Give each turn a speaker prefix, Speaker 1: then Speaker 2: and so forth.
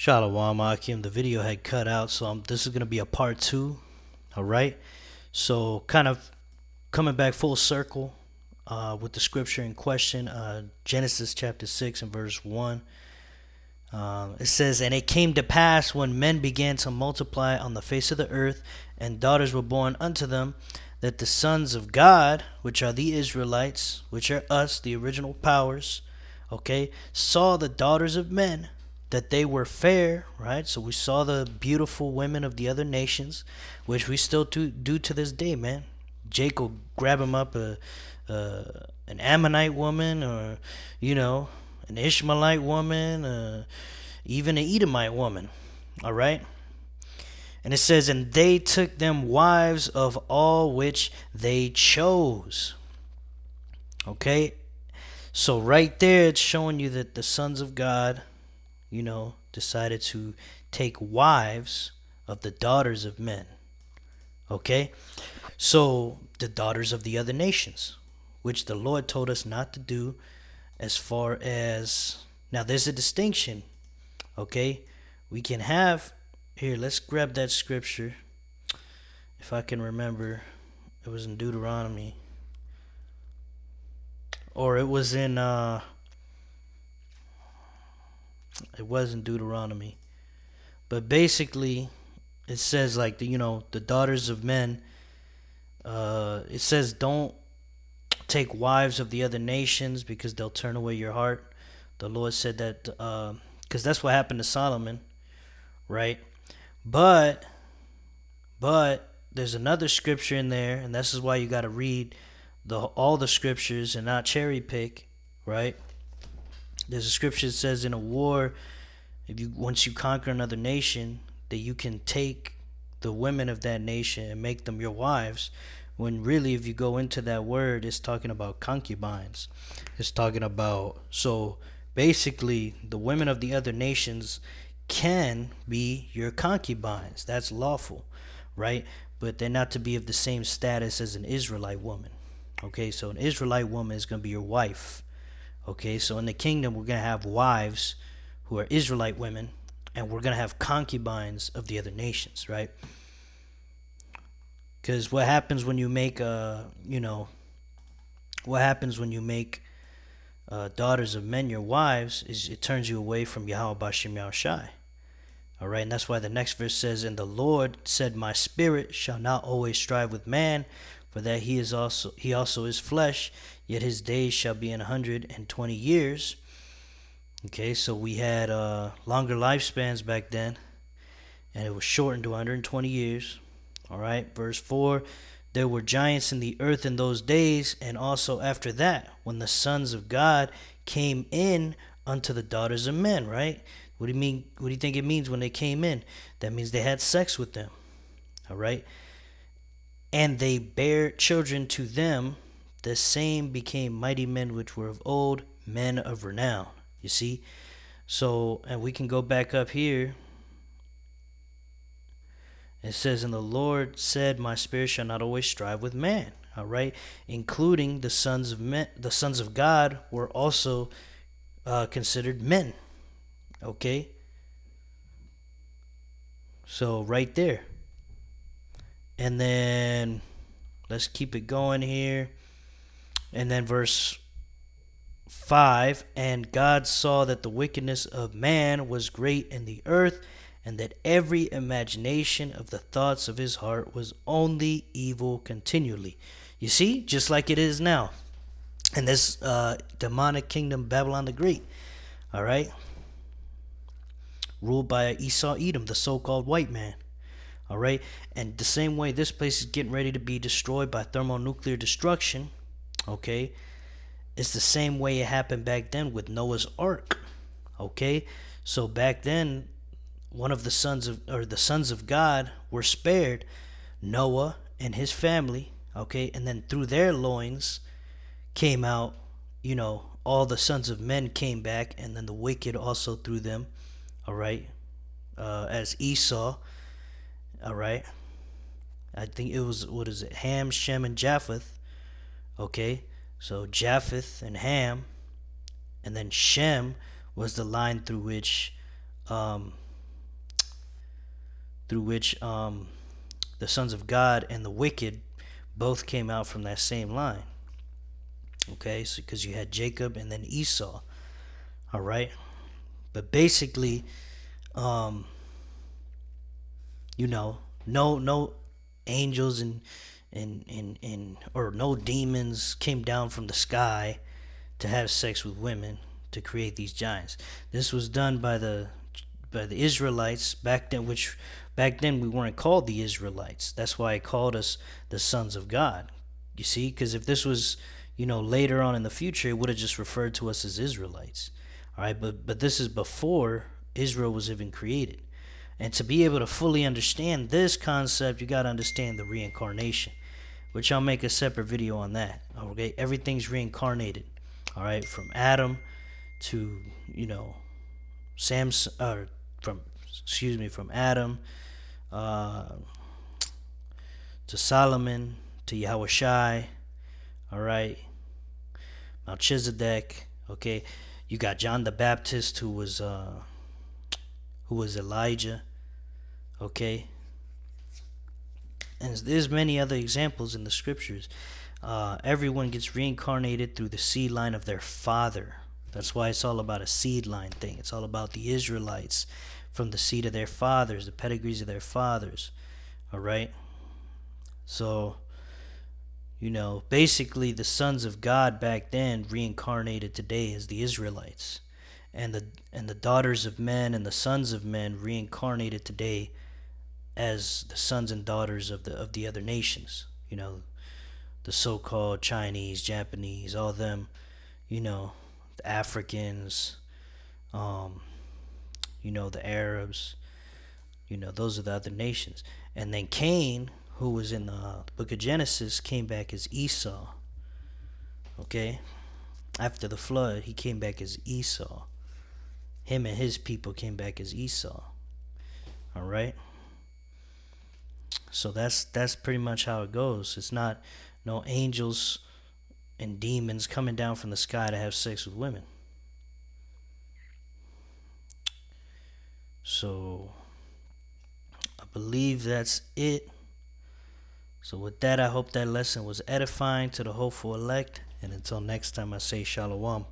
Speaker 1: Shalom, Akim. The video had cut out, so this is going to be a part two. All right. So, kind of coming back full circle with the scripture in question, Genesis chapter 6 and verse 1. It says, "And it came to pass when men began to multiply on the face of the earth, and daughters were born unto them, that the sons of God, which are the Israelites, which are us, the original powers, okay, saw the daughters of men, that they were fair," right? So we saw the beautiful women of the other nations, which we still do to this day, man. Jake will grab him up an Ammonite woman, or an Ishmaelite woman, even an Edomite woman. All right. And it says, "And they took them wives of all which they chose." Okay. So right there, it's showing you that the sons of God, decided to take wives of the daughters of men. Okay. So the daughters of the other nations, which the Lord told us not to do. As far as now, there's a distinction. Okay. We can have here, let's grab that scripture. If I can remember, it was in Deuteronomy, or it was in Deuteronomy, but basically it says, like, the daughters of men, it says, "Don't take wives of the other nations, because they'll turn away your heart." The Lord said that because that's what happened to Solomon, right? But there's another scripture in there, and this is why you got to read all the scriptures and not cherry pick, right? There's a scripture that says, in a war, once you conquer another nation, that you can take the women of that nation and make them your wives. When really, if you go into that word, it's talking about concubines. It's talking about, so basically, the women of the other nations can be your concubines. That's lawful, right? But they're not to be of the same status as an Israelite woman. Okay, so an Israelite woman is going to be your wife. Okay, so in the kingdom, we're going to have wives who are Israelite women, and we're going to have concubines of the other nations, right? Because what happens when you make daughters of men your wives is it turns you away from Yahweh Bashim Yahushai. All right, and that's why the next verse says, "And the Lord said, My spirit shall not always strive with man, for that he also is flesh, yet his days shall be 120 years." Okay, so we had longer lifespans back then, and it was shortened to 120 years. All right, verse 4, "There were giants in the earth in those days, and also after that, when the sons of God came in unto the daughters of men." Right? What do you mean? What do you think it means when they came in? That means they had sex with them. All right. "And they bare children to them. The same became mighty men which were of old, men of renown." You see? So, and we can go back up here. It says, "And the Lord said, My spirit shall not always strive with man." All right, including the sons of men. The sons of God were also considered men. Okay, so right there, and then let's keep it going here, and then verse 5, "And God saw that the wickedness of man was great in the earth, and that every imagination of the thoughts of his heart was only evil continually." You see, just like it is now in this demonic kingdom, Babylon the Great. All right, ruled by Esau Edom, the so-called white man. All right, and the same way this place is getting ready to be destroyed by thermonuclear destruction. Okay, it's the same way it happened back then with Noah's Ark. Okay, so back then, one of the sons of God were spared, Noah and his family. Okay, and then through their loins came out, all the sons of men came back, and then the wicked also through them. All right, as Esau. All right, I think it was, what is it, Ham, Shem, and Japheth. Okay, so Japheth and Ham, and then Shem was the line through which through which the sons of God and the wicked both came out from that same line. Okay, so because you had Jacob and then Esau. All right, but basically, um, no angels and or no demons came down from the sky to have sex with women to create these giants. This was done by the Israelites back then, which back then we weren't called the Israelites. That's why it called us the sons of God. You see, because if this was, later on in the future, it would have just referred to us as Israelites. All right, but this is before Israel was even created. And to be able to fully understand this concept, you got to understand the reincarnation, which I'll make a separate video on that. Okay, everything's reincarnated. All right, from Adam to Samson, from Adam to Solomon to Yahushai. All right, Melchizedek. Okay, you got John the Baptist, who was Elijah. Okay, and there's many other examples in the scriptures. Everyone gets reincarnated through the seed line of their father. That's why it's all about a seed line thing. It's all about the Israelites from the seed of their fathers, the pedigrees of their fathers. All right, so basically the sons of God back then reincarnated today as the Israelites, and the daughters of men and the sons of men reincarnated today as the sons and daughters of the other nations. The so-called Chinese, Japanese, all them, the Africans, the Arabs, those are the other nations. And then Cain, who was in the book of Genesis, came back as Esau. Okay? After the flood, he came back as Esau. Him and his people came back as Esau. All right? So that's pretty much how it goes. It's not no angels and demons coming down from the sky to have sex with women. So I believe that's it. So with that, I hope that lesson was edifying to the hopeful elect. And until next time, I say shalom.